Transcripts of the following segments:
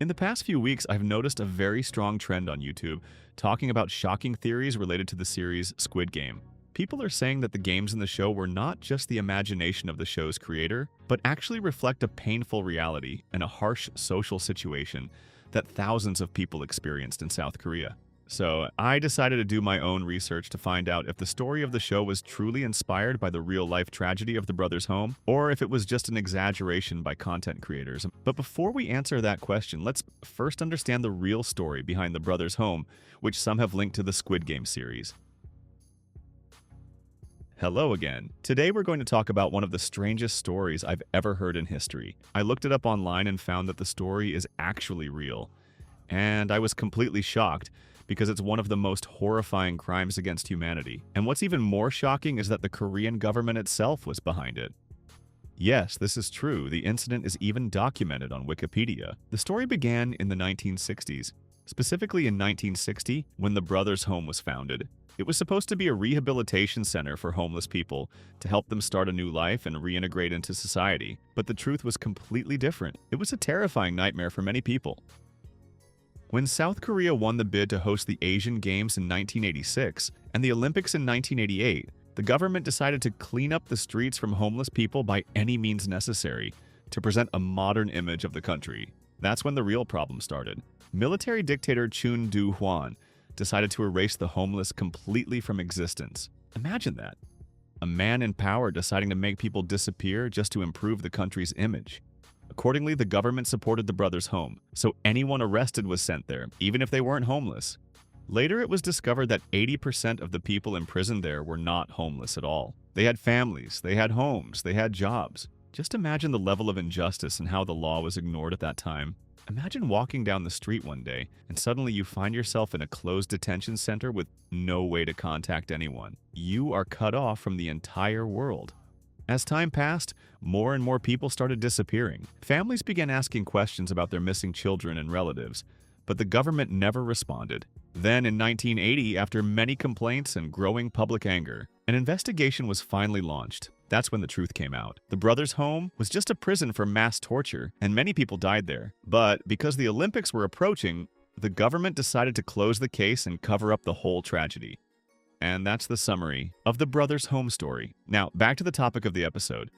In the past few weeks, I've noticed a very strong trend on YouTube talking about shocking theories related to the series Squid Game. People are saying that the games in the show were not just the imagination of the show's creator, but actually reflect a painful reality and a harsh social situation that thousands of people experienced in South Korea. So, I decided to do my own research to find out if the story of the show was truly inspired by the real-life tragedy of the brothers' home, or if it was just an exaggeration by content creators. But before we answer that question, let's first understand the real story behind the brothers' home, which some have linked to the Squid Game series. Hello again. Today we're going to talk about one of the strangest stories I've ever heard in history. I looked it up online and found that the story is actually real. And I was completely shocked because it's one of the most horrifying crimes against humanity. And what's even more shocking is that the Korean government itself was behind it. Yes, this is true. The incident is even documented on Wikipedia. The story began in the 1960s, specifically in 1960 when the brothers' home was founded. It was supposed to be a rehabilitation center for homeless people to help them start a new life and reintegrate into society. But the truth was completely different. It was a terrifying nightmare for many people. When South Korea won the bid to host the Asian Games in 1986 and the Olympics in 1988, the government decided to clean up the streets from homeless people by any means necessary to present a modern image of the country. That's when the real problem started. Military dictator Chun Do-hwan decided to erase the homeless completely from existence. Imagine that. A man in power deciding to make people disappear just to improve the country's image. Accordingly, the government supported the brothers' home, so anyone arrested was sent there, even if they weren't homeless. Later, it was discovered that 80% of the people imprisoned there were not homeless at all. They had families, they had homes, they had jobs. Just imagine the level of injustice and how the law was ignored at that time. Imagine walking down the street one day and suddenly you find yourself in a closed detention center with no way to contact anyone. You are cut off from the entire world. As time passed, more and more people started disappearing. Families began asking questions about their missing children and relatives, but the government never responded. Then in 1980, after many complaints and growing public anger, an investigation was finally launched. That's when the truth came out. The brothers' home was just a prison for mass torture, and many people died there. But because the Olympics were approaching, the government decided to close the case and cover up the whole tragedy. And that's the summary of the brothers' home story. Now, back to the topic of the episode.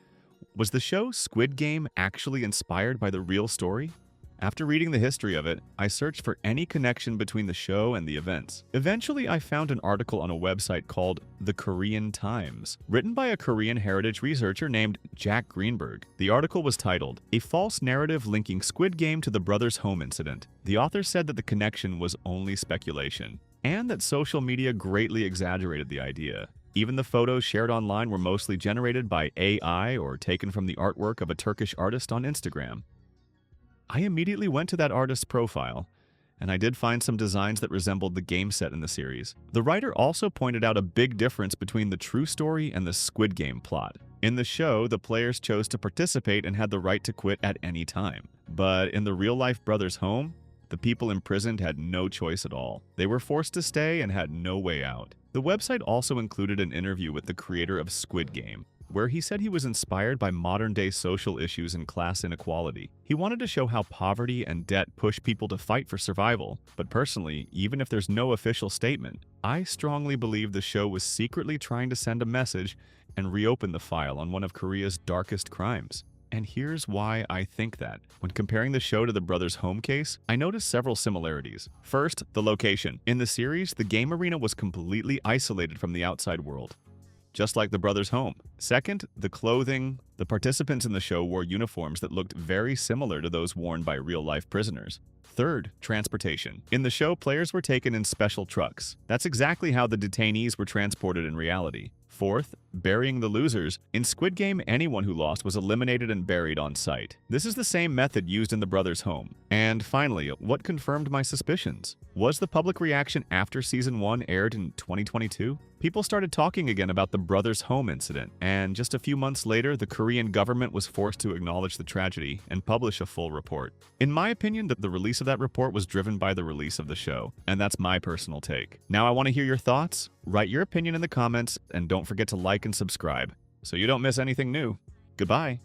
Was the show Squid Game actually inspired by the real story? After reading the history of it, I searched for any connection between the show and the events. Eventually, I found an article on a website called The Korean Times, written by a Korean heritage researcher named Jack Greenberg. The article was titled, "A False Narrative Linking Squid Game to the Brothers' Home Incident." The author said that the connection was only speculation, and that social media greatly exaggerated the idea. Even the photos shared online were mostly generated by AI or taken from the artwork of a Turkish artist on Instagram. I immediately went to that artist's profile, and I did find some designs that resembled the game set in the series. The writer also pointed out a big difference between the true story and the Squid Game plot. In the show, the players chose to participate and had the right to quit at any time. But in the real-life brothers' home, the people imprisoned had no choice at all. They were forced to stay and had no way out. The website also included an interview with the creator of Squid Game, where he said he was inspired by modern-day social issues and class inequality. He wanted to show how poverty and debt push people to fight for survival. But personally, even if there's no official statement, I strongly believe the show was secretly trying to send a message and reopen the file on one of Korea's darkest crimes. And here's why I think that. When comparing the show to the brothers' home case, I noticed several similarities. First, the location. In the series, the game arena was completely isolated from the outside world, just like the brothers' home. Second, the clothing. The participants in the show wore uniforms that looked very similar to those worn by real-life prisoners. Third, transportation. In the show, players were taken in special trucks. That's exactly how the detainees were transported in reality. Fourth, burying the losers. In Squid Game, anyone who lost was eliminated and buried on site. This is the same method used in the brothers' home. And finally, what confirmed my suspicions? Was the public reaction after Season 1 aired in 2022? People started talking again about the brothers' home incident, and just a few months later, the Korean government was forced to acknowledge the tragedy and publish a full report. In my opinion, the release of that report was driven by the release of the show, and that's my personal take. Now I want to hear your thoughts. Write your opinion in the comments, and don't forget to like and subscribe so you don't miss anything new. Goodbye.